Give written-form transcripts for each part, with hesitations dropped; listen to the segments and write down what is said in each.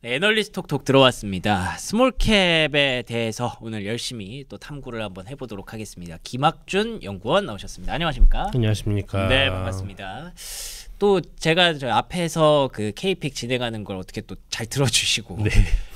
애널리스트 톡톡 들어왔습니다. 스몰캡에 대해서 오늘 열심히 또 탐구를 한번 해보도록 하겠습니다. 김학준 연구원 나오셨습니다. 안녕하십니까? 안녕하십니까? 네, 반갑습니다. 또 제가 저 앞에서 그 K픽 진행하는 걸 어떻게 또 잘 들어주시고 네.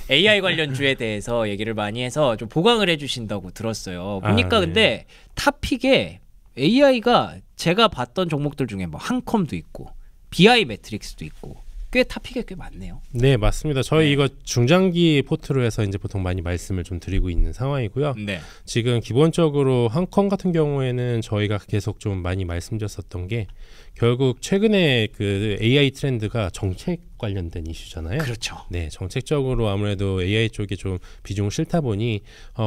AI 관련주에 대해서 얘기를 많이 해서 좀 보강을 해주신다고 들었어요. 보니까 네. 근데 탑픽에 AI가 제가 봤던 종목들 중에 뭐 한컴도 있고 BI 매트릭스도 있고 꽤 탑픽에 꽤 많네요. 네, 맞습니다. 저희 네. 이거 중장기 포트로 해서 이제 보통 많이 말씀을 좀 드리고 있는 상황이고요. 네. 지금 기본적으로 한컴 같은 경우에는 저희가 계속 좀 많이 말씀드렸었던 게 결국 최근에 그 AI 트렌드가 정책 관련된 이슈잖아요. 그렇죠. 네, 정책적으로 아무래도 AI 쪽에 좀 비중을 싣다 보니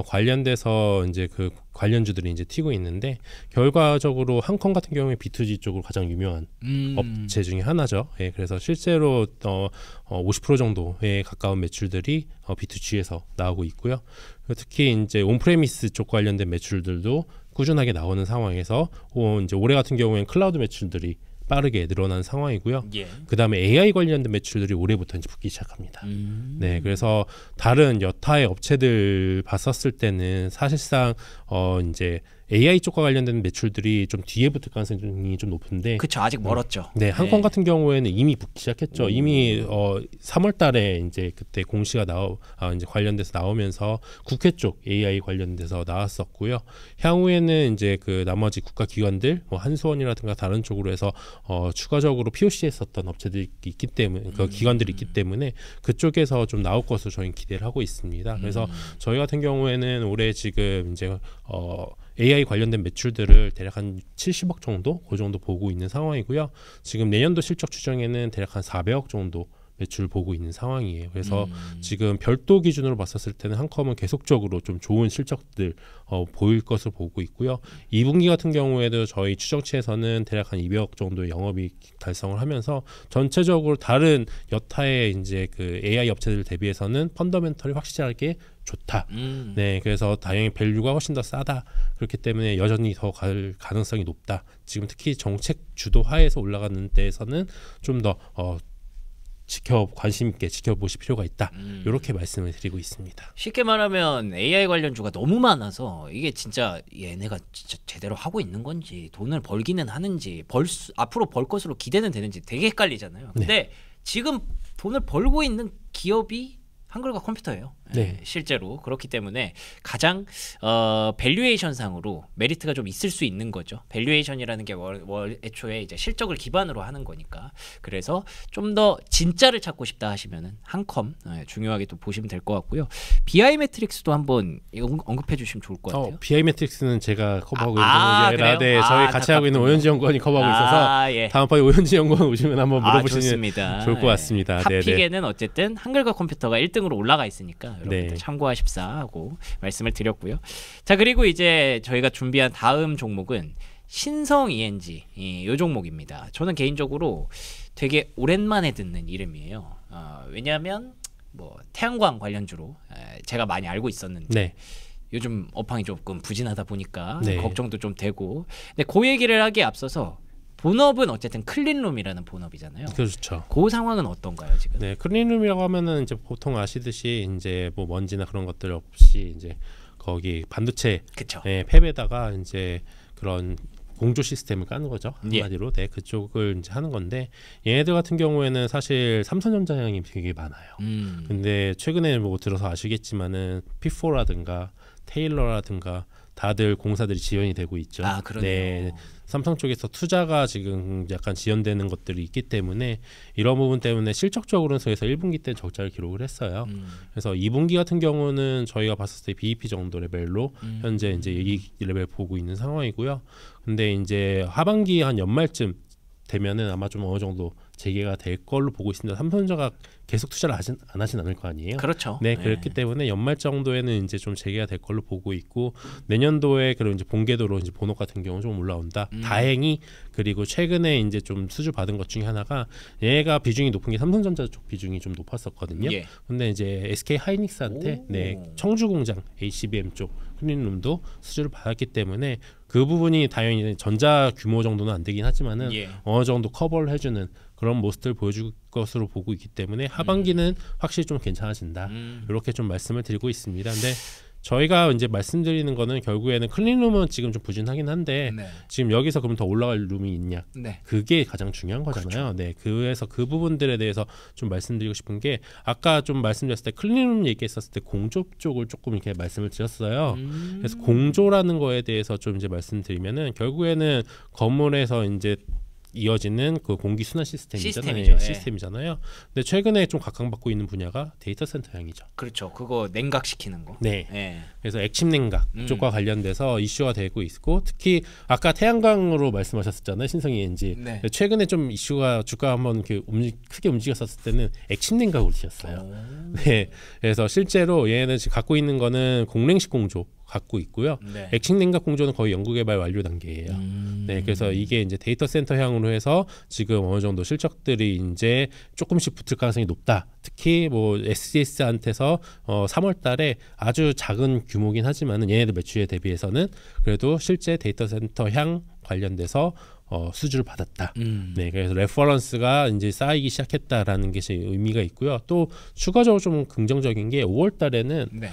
관련돼서 이제 그 관련주들이 이제 튀고 있는데 결과적으로 한컴 같은 경우에 B2G 쪽으로 가장 유명한 업체 중에 하나죠. 예, 그래서 실제로 50% 정도에 가까운 매출들이 B2G에서 나오고 있고요. 특히 이제 온프레미스 쪽 관련된 매출들도 꾸준하게 나오는 상황에서 이제 올해 같은 경우에는 클라우드 매출들이 빠르게 늘어난 상황이고요. 예. 그 다음에 AI 관련된 매출들이 올해부터 이제 붙기 시작합니다. 네, 그래서 다른 여타의 업체들 봤었을 때는 사실상 이제 AI 쪽과 관련된 매출들이 좀 뒤에 붙을 가능성이 좀 높은데, 그렇죠. 아직 멀었죠. 네, 한컴 같은 경우에는 이미 붙기 시작했죠. 이미 3월달에 이제 그때 공시가 이제 관련돼서 나오면서 국회 쪽 AI 관련돼서 나왔었고요. 향후에는 이제 그 나머지 국가기관들, 뭐 한수원이라든가 다른 쪽으로 해서 추가적으로 POC 했었던 업체들이 있기 때문에 그 기관들이 있기 때문에 그쪽에서 좀 나올 것으로 저희는 기대를 하고 있습니다. 그래서 저희 같은 경우에는 올해 지금 이제 AI 관련된 매출들을 대략 한 70억 정도 그 정도 보고 있는 상황이고요. 지금 내년도 실적 추정에는 대략 한 400억 정도 매출 보고 있는 상황이에요. 그래서 지금 별도 기준으로 봤었을 때는 한컴은 계속적으로 좀 좋은 실적들 보일 것으로 보고 있고요. 2분기 같은 경우에도 저희 추정치에서는 대략 한 200억 정도의 영업이익 달성을 하면서 전체적으로 다른 여타의 이제 그 AI 업체들 대비해서는 펀더멘털이 확실하게 좋다. 네, 그래서 다행히 밸류가 훨씬 더 싸다. 그렇기 때문에 여전히 더 갈 가능성이 높다. 지금 특히 정책 주도 하에서 올라가는 데에서는 좀 더 관심 있게 지켜보실 필요가 있다. 이렇게 말씀을 드리고 있습니다. 쉽게 말하면 AI 관련주가 너무 많아서 이게 진짜 얘네가 진짜 제대로 하고 있는 건지 돈을 벌기는 하는지 앞으로 벌 것으로 기대는 되는지 되게 헷갈리잖아요. 근데 지금 돈을 벌고 있는 기업이 한글과 컴퓨터예요. 네. 실제로 그렇기 때문에 가장 밸류에이션 상으로 메리트가 좀 있을 수 있는 거죠. 밸류에이션이라는 게 애초에 이제 실적을 기반으로 하는 거니까. 그래서 좀 더 진짜를 찾고 싶다 하시면은 한컴 중요하게 또 보시면 될 것 같고요. BI 매트릭스도 한번 언급해 주시면 좋을 것 같아요. BI 매트릭스는 제가 커버하고 있는 게 아니라 저희 같이 하고 있는 오현지 연구원이 커버하고 있어서 예. 다음번에 오현지 연구원 오시면 한번 물어보시면 좋습니다. 좋을 것 같습니다. 탑픽에는 어쨌든 한글과 컴퓨터가 1등으로 올라가 있으니까 여러분들 네. 참고하십사 하고 말씀을 드렸고요. 자, 그리고 이제 저희가 준비한 다음 종목은 신성 ENG 이 종목입니다. 저는 개인적으로 되게 오랜만에 듣는 이름이에요. 왜냐하면 뭐 태양광 관련주로 제가 많이 알고 있었는데 네. 요즘 업황이 조금 부진하다 보니까 네. 걱정도 좀 되고, 근데 그 얘기를 하기에 앞서서 본업은 어쨌든 클린룸이라는 본업이잖아요. 그렇죠. 그 상황은 어떤가요 지금? 네, 클린룸이라고 하면은 이제 보통 아시듯이 이제 뭐 먼지나 그런 것들 없이 이제 거기 반도체 그쵸. 팹에다가 이제 그런 공조 시스템을 까는 거죠. 예. 한마디로. 네, 그쪽을 이제 하는 건데 얘네들 같은 경우에는 사실 삼성전자 향이 되게 많아요. 근데 최근에 뭐 들어서 아시겠지만은 P4라든가 테일러라든가 다들 공사들이 지연이 되고 있죠. 아, 그러네요. 네, 삼성 쪽에서 투자가 지금 약간 지연되는 것들이 있기 때문에 이런 부분 때문에 실적적으로는 그래서 1분기 때 적자를 기록을 했어요. 그래서 2분기 같은 경우는 저희가 봤을 때 BEP 정도 레벨로 현재 이제 이 레벨 보고 있는 상황이고요. 근데 이제 하반기 한 연말쯤 되면은 아마 좀 어느 정도 재개가 될 걸로 보고 있습니다. 삼성전자가 계속 투자를 안 하진 않을 거 아니에요. 그렇죠. 네, 그렇기 때문에 연말 정도에는 이제 좀 재개가 될 걸로 보고 있고 내년도에 그런 이제 본궤도로 이제 본업 같은 경우 좀 올라온다. 다행히 그리고 최근에 이제 좀 수주 받은 것 중에 하나가 얘가 비중이 높은 게 삼성전자 쪽 비중이 좀 높았었거든요. 예. 근데 이제 SK 하이닉스한테 청주 공장 HBM 쪽 클린룸도 수주를 받았기 때문에 그 부분이 당연히 전자 규모 정도는 안 되긴 하지만은 어느 정도 커버를 해주는 그런 모습들 보여줄 것으로 보고 있기 때문에 하반기는 확실히 좀 괜찮아진다. 이렇게 좀 말씀을 드리고 있습니다. 근데 저희가 이제 말씀드리는 거는 결국에는 클린룸은 지금 좀 부진하긴 한데 네. 지금 여기서 그럼 더 올라갈 룸이 있냐? 네. 그게 가장 중요한 거잖아요. 그렇죠. 네, 그래서 그 부분들에 대해서 좀 말씀드리고 싶은 게 아까 좀 말씀드렸을 때 클린룸 얘기했었을 때 공조 쪽을 조금 이렇게 말씀을 드렸어요. 그래서 공조라는 거에 대해서 좀 이제 말씀드리면은 결국에는 건물에서 이제 이어지는 그 공기 순환 시스템이잖아요. 근데 최근에 좀 각광받고 있는 분야가 데이터 센터 향이죠. 그렇죠. 그거 냉각시키는 거. 네. 네. 그래서 액침 냉각 쪽과 관련돼서 이슈가 되고 있고 특히 아까 태양광으로 말씀하셨었잖아요. 신성 ENG. 네. 최근에 좀 이슈가 주가 한번 이렇게 크게 움직였었을 때는 액침 냉각으로 튀었어요. 네. 그래서 실제로 얘는 지금 갖고 있는 거는 공랭식 공조 갖고 있고요. 네. 액침 냉각 공조는 거의 연구 개발 완료 단계예요. 네, 그래서 이게 이제 데이터 센터 향으로 해서 지금 어느 정도 실적들이 이제 조금씩 붙을 가능성이 높다. 특히 뭐 SES한테서 3월달에 아주 작은 규모긴 하지만은 얘네들 매출에 대비해서는 그래도 실제 데이터 센터 향 관련돼서 수주를 받았다. 네, 그래서 레퍼런스가 이제 쌓이기 시작했다라는 게 의미가 있고요. 또 추가적으로 좀 긍정적인 게 5월달에는 네.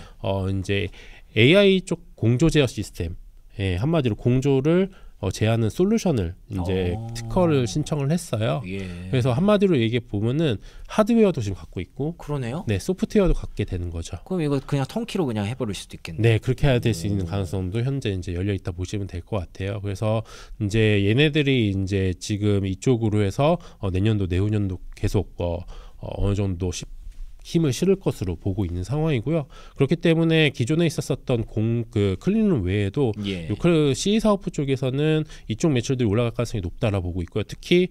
이제 AI 쪽 공조 제어 시스템, 한마디로 공조를 제하는 솔루션을 이제 특허를 신청을 했어요. 예. 그래서 한마디로 얘기해 보면은 하드웨어도 지금 갖고 있고, 그러네요. 네, 소프트웨어도 갖게 되는 거죠. 그럼 이거 그냥 턴키로 그냥 해버릴 수도 있겠네요. 네, 그렇게 해야 될 수 있는 가능성도 현재 이제 열려 있다 보시면 될 것 같아요. 그래서 이제 얘네들이 이제 지금 이쪽으로 해서 내년도 내후년도 계속 어느 정도 힘을 실을 것으로 보고 있는 상황이고요. 그렇기 때문에 기존에 있었던 그 클린룸 외에도 CE 사업부 쪽에서는 이쪽 매출들이 올라갈 가능성이 높다라 보고 있고요. 특히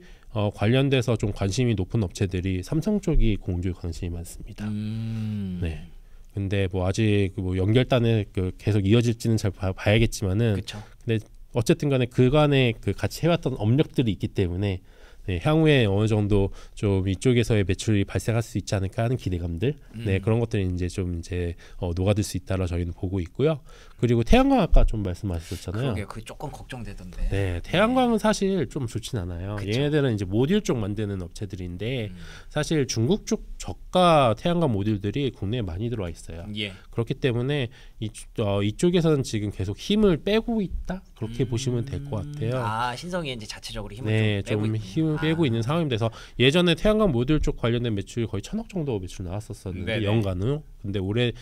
관련돼서 좀 관심이 높은 업체들이 삼성 쪽이 공조에 관심이 많습니다. 네. 근데 뭐 아직 뭐 연결단에 계속 이어질지는 잘 봐야겠지만은, 그쵸. 근데 어쨌든간에 그간에 그 같이 해왔던 업력들이 있기 때문에. 네, 향후에 어느 정도 좀 이쪽에서의 매출이 발생할 수 있지 않을까 하는 기대감들, 네, 그런 것들이 이제 좀 이제 녹아들 수 있다라 저희는 보고 있고요. 그리고 태양광 아까 좀 말씀하셨잖아요. 그게 조금 걱정되던데. 네, 태양광은 사실 좀 좋진 않아요. 그쵸. 얘네들은 이제 모듈 쪽 만드는 업체들인데 사실 중국 쪽 저가 태양광 모듈들이 국내에 많이 들어와 있어요. 예. 그렇기 때문에 이쪽에서는 지금 계속 힘을 빼고 있다, 그렇게 보시면 될 것 같아요. 신성이 이제 자체적으로 힘을 네, 좀 빼고 좀 있군요. 힘을 빼고 있는 상황입니다. 그래서 예전에 태양광 모듈 쪽 관련된 매출이 거의 1,000억 정도 매출 나왔었었는데 네네. 연간으로. 근데 올해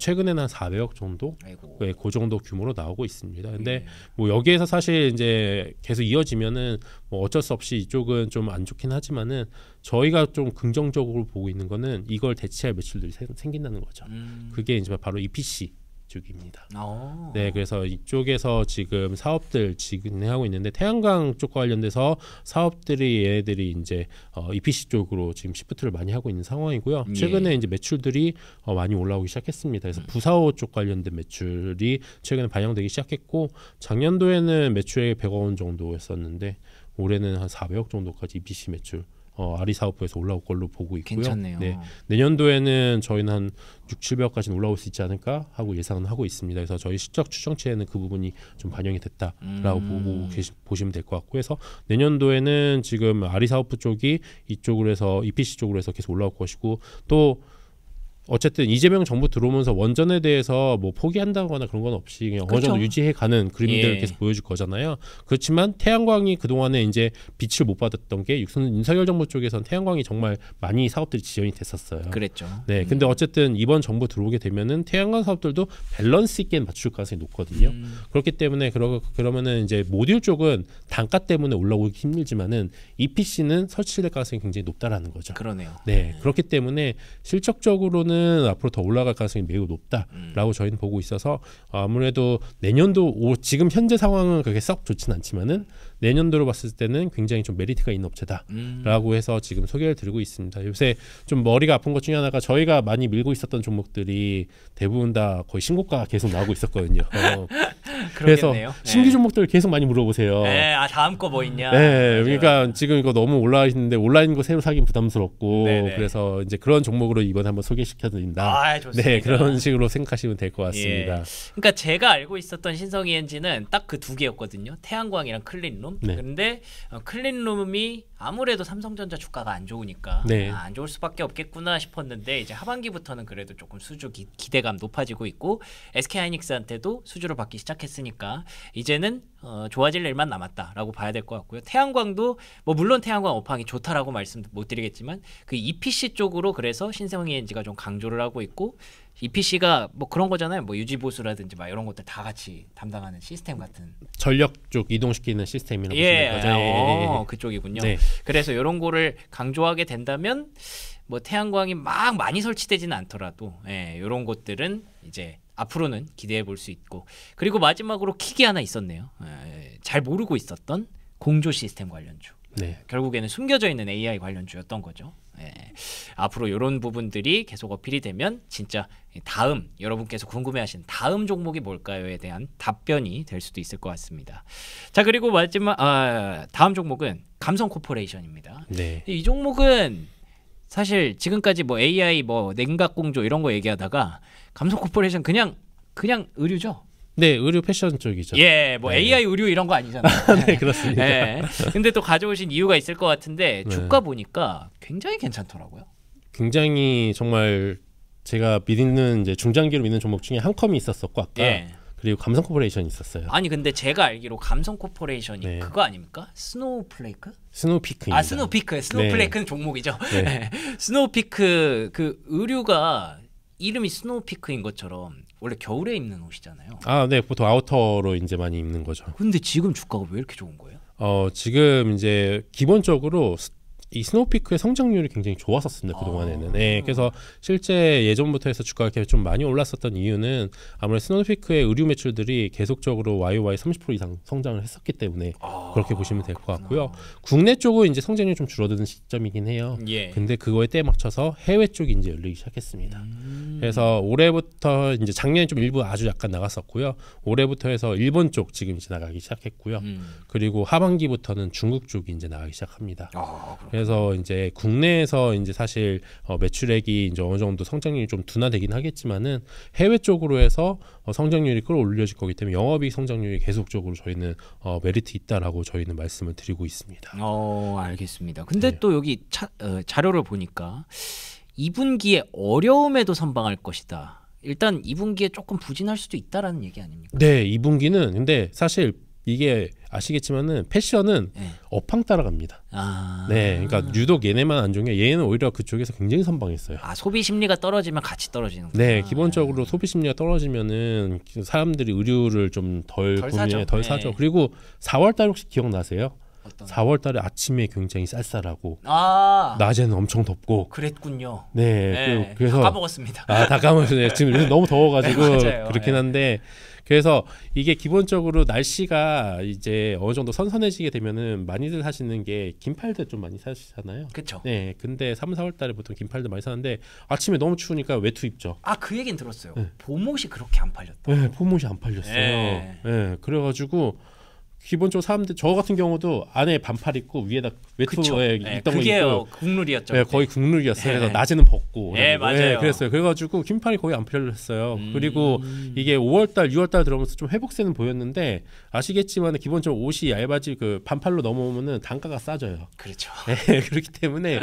최근에는 한 400억 정도, 아이고. 네, 그 정도 규모로 나오고 있습니다. 근데 뭐 여기에서 사실 이제 계속 이어지면은 뭐 어쩔 수 없이 이쪽은 좀 안 좋긴 하지만은 저희가 좀 긍정적으로 보고 있는 거는 이걸 대체할 매출들이 생긴다는 거죠. 그게 이제 바로 EPC 쪽입니다. 네, 그래서 이쪽에서 지금 사업들 진행하고 있는데 태양광 쪽과 관련돼서 사업들이 얘네들이 이제 EPC 쪽으로 지금 시프트를 많이 하고 있는 상황이고요. 최근에 이제 매출들이 많이 올라오기 시작했습니다. 그래서 부사호 쪽 관련된 매출이 최근에 반영되기 시작했고 작년도에는 매출액이 100억 원 정도였었는데 올해는 한 400억 정도까지 EPC 매출 아리 사업부에서 올라올 걸로 보고 있고요. 괜찮네요. 네, 내년도에는 저희는 한 600~700억까지는 올라올 수 있지 않을까 하고 예상은 하고 있습니다. 그래서 저희 실적 추정치에는 그 부분이 좀 반영이 됐다라고 보시면 될 것 같고, 해서 내년도에는 지금 아리 사업부 쪽이 이쪽으로 해서 EPC 쪽으로 해서 계속 올라올 것이고, 또 어쨌든 이재명 정부 들어오면서 원전에 대해서 뭐 포기한다거나 그런 건 없이 그냥 어느 정도 유지해가는 그림들을 계속 보여줄 거잖아요. 그렇지만 태양광이 그동안에 이제 빛을 못 받았던 게 윤석열 정부 쪽에서는 태양광이 정말 많이 사업들이 지연이 됐었어요. 그랬죠. 네, 근데 어쨌든 이번 정부 들어오게 되면은 태양광 사업들도 밸런스 있게 맞출 가능성이 높거든요. 그렇기 때문에 그러면은 이제 모듈 쪽은 단가 때문에 올라오기 힘들지만은 EPC는 설치될 가능성이 굉장히 높다라는 거죠. 그러네요. 네, 그렇기 때문에 실적적으로는 앞으로 더 올라갈 가능성이 매우 높다라고 저희는 보고 있어서 아무래도 내년도 지금 현재 상황은 그렇게 썩 좋진 않지만은 내년도로 봤을 때는 굉장히 좀 메리트가 있는 업체다라고 해서 지금 소개를 드리고 있습니다. 요새 좀 머리가 아픈 것 중에 하나가 저희가 많이 밀고 있었던 종목들이 대부분 다 거의 신고가 계속 나오고 있었거든요. 그래서 신규 종목들 계속 많이 물어보세요. 네, 다음 거 뭐 있냐. 네, 그러니까 지금 이거 너무 올라와 있는데 온라인 거 새로 사긴 부담스럽고, 그래서 이제 그런 종목으로 이번에 한번 소개시켜드린다. 좋습니다. 네, 그런 식으로 생각하시면 될 것 같습니다. 그러니까 제가 알고 있었던 신성 ENG는 딱 그 두 개였거든요. 태양광이랑 클린룸. 클린룸. 네. 근데 클린룸이 아무래도 삼성전자 주가가 안 좋으니까 네. 안 좋을 수밖에 없겠구나 싶었는데 이제 하반기부터는 그래도 조금 수주 기대감 높아지고 있고 SK하이닉스한테도 수주를 받기 시작했으니까 이제는 좋아질 일만 남았다라고 봐야 될 것 같고요. 태양광도 뭐 물론 태양광 업황이 좋다라고 말씀 못 드리겠지만 그 EPC 쪽으로 그래서 신성ENG가 좀 강조를 하고 있고 EPC가 뭐 그런 거잖아요. 뭐 유지보수라든지 막 이런 것들 다 같이 담당하는 시스템 같은 전력 쪽 이동시키는 시스템이라고 예, 보시면 되죠. 그쪽이군요. 네. 그래서 이런 거를 강조하게 된다면 뭐 태양광이 막 많이 설치되지는 않더라도 이런 것들은 이제 앞으로는 기대해 볼 수 있고 그리고 마지막으로 킥이 하나 있었네요. 잘 모르고 있었던 공조 시스템 관련주. 네. 결국에는 숨겨져 있는 AI 관련주였던 거죠. 앞으로 이런 부분들이 계속 어필이 되면 진짜 다음 여러분께서 궁금해하신 다음 종목이 뭘까요에 대한 답변이 될 수도 있을 것 같습니다. 자 그리고 마지막 다음 종목은 감성코퍼레이션입니다. 네. 이 종목은 사실 지금까지 뭐 AI 뭐 냉각공조 이런 거 얘기하다가 감성코퍼레이션 그냥 의류죠. 네, 의류 패션 쪽이죠. 예, 뭐 네. AI 의류 이런 거 아니잖아요. 네, 그렇습니다. 예. 근데 또 가져오신 이유가 있을 것 같은데 주가 보니까 굉장히 괜찮더라고요. 굉장히 정말 제가 믿는 이제 중장기로 믿는 종목 중에 한컴이 있었었고 아까 예. 그리고 감성코퍼레이션이 있었어요. 아니 근데 제가 알기로 감성코퍼레이션이 네. 그거 아닙니까? 스노우플레이크? 스노우피크입니다. 스노우피크. 스노우플레이크는 종목이죠. 네. 스노우피크 그 의류가 이름이 스노우피크인 것처럼 원래 겨울에 입는 옷이잖아요. 아, 네, 보통 아우터로 이제 많이 입는 거죠. 근데 지금 주가가 왜 이렇게 좋은 거예요? 지금 이제 기본적으로 이 스노우피크의 성장률이 굉장히 좋았었습니다 그 동안에는. 네, 그래서 실제 예전부터 해서 주가가 이렇게 좀 많이 올랐었던 이유는 아무래도 스노우피크의 의류 매출들이 계속적으로 YOY 30% 이상 성장을 했었기 때문에 그렇게 보시면 될 것 같고요. 국내 쪽은 이제 성장률이 좀 줄어드는 시점이긴 해요. 예. 근데 그거에 때 맞춰서 해외 쪽이 이제 열리기 시작했습니다. 그래서 올해부터 이제 작년에 좀 일부 아주 약간 나갔었고요. 올해부터 해서 일본 쪽 지금 이제 나가기 시작했고요. 그리고 하반기부터는 중국 쪽이 이제 나가기 시작합니다. 그래서 이제 국내에서 이제 사실 매출액이 이제 어느 정도 성장률이 좀 둔화되긴 하겠지만은 해외 쪽으로 해서 성장률이 끌어올려질 거기 때문에 영업이익 성장률이 계속적으로 저희는 메리트 있다라고 저희는 말씀을 드리고 있습니다. 알겠습니다. 근데 네. 또 여기 자료를 보니까 2분기에 어려움에도 선방할 것이다. 일단 2분기에 조금 부진할 수도 있다라는 얘기 아닙니까? 네, 2분기는 근데 사실 이게 아시겠지만은 패션은 네. 업황 따라갑니다. 네, 그러니까 유독 얘네만 안 좋은 게 얘는 오히려 그쪽에서 굉장히 선방했어요. 소비 심리가 떨어지면 같이 떨어지는 거예요. 네, 기본적으로 소비 심리가 떨어지면은 사람들이 의류를 좀 덜 덜 구매, 사죠. 덜 네. 사죠. 그리고 4월달 혹시 기억나세요? 어떤 4월달에 아침에 굉장히 쌀쌀하고 아 낮에는 엄청 덥고. 그랬군요. 네, 네, 그래서 다 까먹었습니다. 다 까먹었어요. 지금 요새 너무 더워가지고 네, 맞아요. 그렇긴 네. 한데 그래서 이게 기본적으로 날씨가 이제 어느 정도 선선해지게 되면은 많이들 사시는 게 긴팔들 좀 많이 사시잖아요. 그렇죠. 네, 근데 3, 4월달에 보통 긴팔들 많이 사는데 아침에 너무 추우니까 외투 입죠. 그 얘기는 들었어요. 네. 봄옷이 그렇게 안 팔렸다. 네, 봄옷이 안 팔렸어요. 네. 네, 그래가지고 기본적으로 사람들 저 같은 경우도 안에 반팔 입고 위에다 외투에 있던 거 그게 입고 국룰이었죠. 네, 거의 국룰이었어요. 네. 그래서 낮에는 벗고. 네, 맞아요. 그랬어요. 그래가지고 긴팔이 거의 안 팔렸어요. 그리고 이게 5월달, 6월달 들어오면서 좀 회복세는 보였는데 아시겠지만 기본적으로 옷이 얇아지 그 반팔로 넘어오면은 단가가 싸져요. 그렇죠. 네, 그렇기 때문에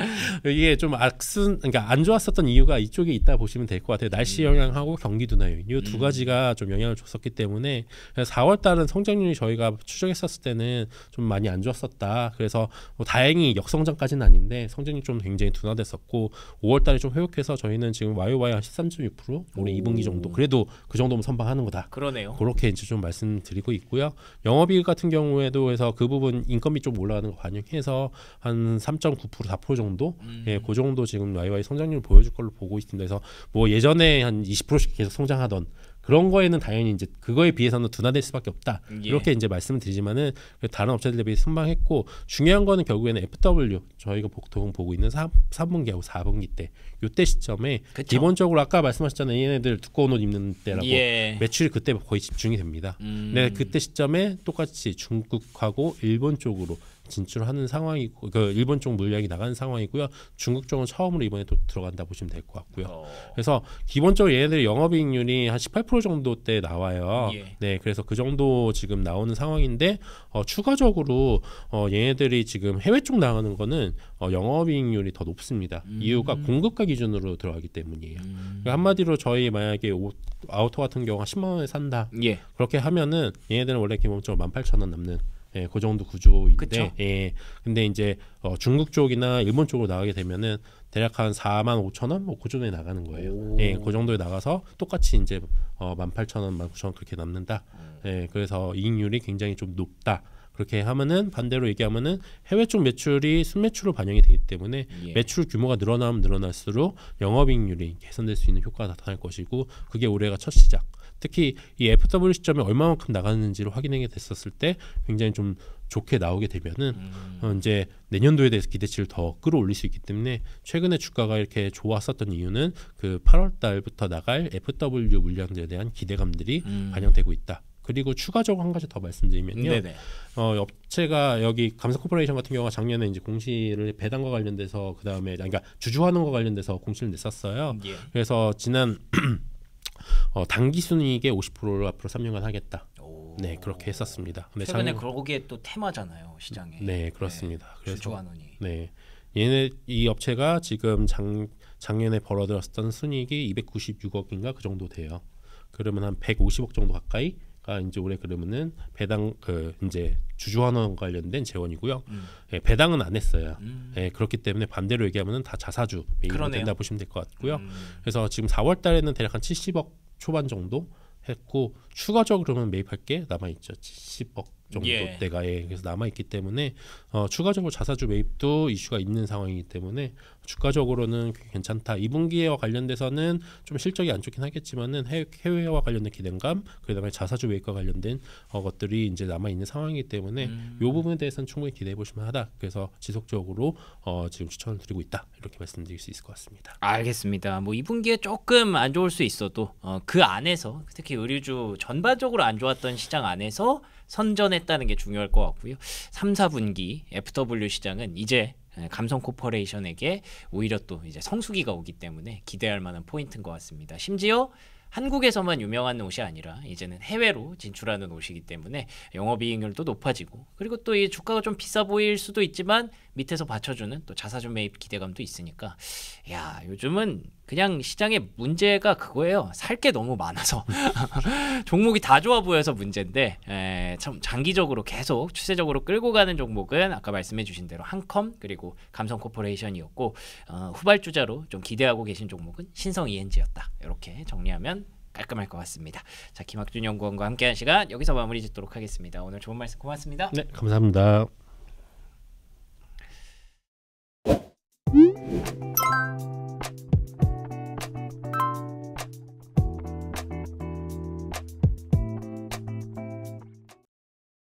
이게 좀 그러니까 안 좋았었던 이유가 이쪽에 있다 보시면 될 것 같아요. 날씨 영향하고 경기 둔화 요인 이 두 가지가 좀 영향을 줬었기 때문에 4월달은 성장률이 저희가 추정했었을 때는 좀 많이 안 좋았었다. 그래서 뭐 다행히 역성장까지는 아닌데 성장률이 좀 굉장히 둔화됐었고 5월달에 좀 회복해서 저희는 지금 YOY 한 13.6% 올해 2분기 정도 그래도 그 정도면 선방하는 거다. 그러네요. 그렇게 이제 좀 말씀드리고 있고요. 영업이익 같은 경우에도 해서 그 부분 인건비 좀 올라가는 거 반영해서 한 3.9% 4% 정도, 그 정도 지금 YOY 성장률 보여줄 걸로 보고 있습니다. 그래서 뭐 예전에 한 20%씩 계속 성장하던 그런 거에는 당연히 이제 그거에 비해서는 둔화될 수밖에 없다. 이렇게 이제 말씀을 드리지만은 다른 업체들에 비해 선방했고 중요한 거는 결국에는 FW 저희가 보통 보고 있는 3분기하고 4분기 때 요때 시점에 그쵸. 기본적으로 아까 말씀하셨잖아요. 얘네들 두꺼운 옷 입는 때라고 매출이 그때 거의 집중이 됩니다. 네, 그때 시점에 똑같이 중국하고 일본 쪽으로 진출하는 상황이고 그 일본 쪽 물량이 나가는 상황이고요. 중국 쪽은 처음으로 이번에 또 들어간다 보시면 될 것 같고요. 그래서 기본적으로 얘네들이 영업이익률이 한 18% 정도대 나와요. 예. 네, 그래서 그 정도 지금 나오는 상황인데 추가적으로 얘네들이 지금 해외 쪽 나가는 거는 영업이익률이 더 높습니다. 이유가 공급가 기준으로 들어가기 때문이에요. 그러니까 한마디로 저희 만약에 아우터 같은 경우 한 10만 원에 산다. 예. 그렇게 하면은 얘네들은 원래 기본적으로 18,000원 남는 그 정도 구조인데, 그쵸? 근데 이제 중국 쪽이나 일본 쪽으로 나가게 되면은 대략 한 45,000원 뭐 그 정도에 나가는 거예요. 그 정도에 나가서 똑같이 이제 18,000원, 19,000원 그렇게 남는다. 그래서 이익률이 굉장히 좀 높다. 그렇게 하면은 반대로 얘기하면은 해외 쪽 매출이 순매출로 반영이 되기 때문에 매출 규모가 늘어나면 늘어날수록 영업이익률이 개선될 수 있는 효과가 나타날 것이고 그게 올해가 첫 시작. 특히 이 FW 시점에 얼마만큼 나가는지를 확인하게 됐었을 때 굉장히 좀 좋게 나오게 되면은 이제 내년도에 대해서 기대치를 더 끌어올릴 수 있기 때문에 최근에 주가가 이렇게 좋았었던 이유는 그 8월 달부터 나갈 FW 물량들에 대한 기대감들이 반영되고 있다. 그리고 추가적으로 한 가지 더 말씀드리면요. 업체가 여기 감성 코퍼레이션 같은 경우가 작년에 이제 공시를 배당과 관련돼서 그 다음에 그러니까 주주환원과 관련돼서 공시를 냈었어요. 그래서 지난 단기 순이익의 50%를 앞으로 3년간 하겠다. 네, 그렇게 했었습니다. 근데 최근에 그러기에 또 테마잖아요, 시장에. 네, 그렇습니다. 그래서 주주환원이. 네, 이 업체가 지금 작년에 벌어들였던 순이익이 296억인가 그 정도 돼요. 그러면 한 150억 정도 가까이가 이제 올해 그러면은 배당 이제 주주환원 관련된 재원이고요. 배당은 안 했어요. 그렇기 때문에 반대로 얘기하면은 다 자사주 매입이 된다 보시면 될 것 같고요. 그래서 지금 4월 달에는 대략 한 70억 초반 정도 했고 추가적으로는 매입할 게 남아 있죠. 70억 정도대가 그래서 남아 있기 때문에 추가적으로 자사주 매입도 이슈가 있는 상황이기 때문에 주가적으로는 괜찮다. 2분기와 관련돼서는 좀 실적이 안 좋긴 하겠지만은 해외와 관련된 기대감, 그다음에 자사주 매입과 관련된 것들이 이제 남아 있는 상황이기 때문에 이 부분에 대해서는 충분히 기대해 보시면 하다. 그래서 지속적으로 지금 추천을 드리고 있다. 이렇게 말씀드릴 수 있을 것 같습니다. 알겠습니다. 뭐 2분기에 조금 안 좋을 수 있어도 그 안에서 특히 의류주 전반적으로 안 좋았던 시장 안에서 선전했다는 게 중요할 것 같고요. 3, 4분기 FW 시장은 이제 감성 코퍼레이션에게 오히려 또 이제 성수기가 오기 때문에 기대할 만한 포인트인 것 같습니다. 심지어 한국에서만 유명한 옷이 아니라 이제는 해외로 진출하는 옷이기 때문에 영업이익률도 높아지고 그리고 또 이 주가가 좀 비싸 보일 수도 있지만 밑에서 받쳐주는 또 자사주 매입 기대감도 있으니까 야 요즘은 그냥 시장의 문제가 그거예요. 살 게 너무 많아서 종목이 다 좋아 보여서 문제인데 참 장기적으로 계속 추세적으로 끌고 가는 종목은 아까 말씀해 주신 대로 한컴 그리고 감성 코퍼레이션이었고 후발주자로 좀 기대하고 계신 종목은 신성 ENG였다. 이렇게 정리하면 깔끔할 것 같습니다. 자, 김학준 연구원과 함께한 시간 여기서 마무리 짓도록 하겠습니다. 오늘 좋은 말씀 고맙습니다. 네, 감사합니다.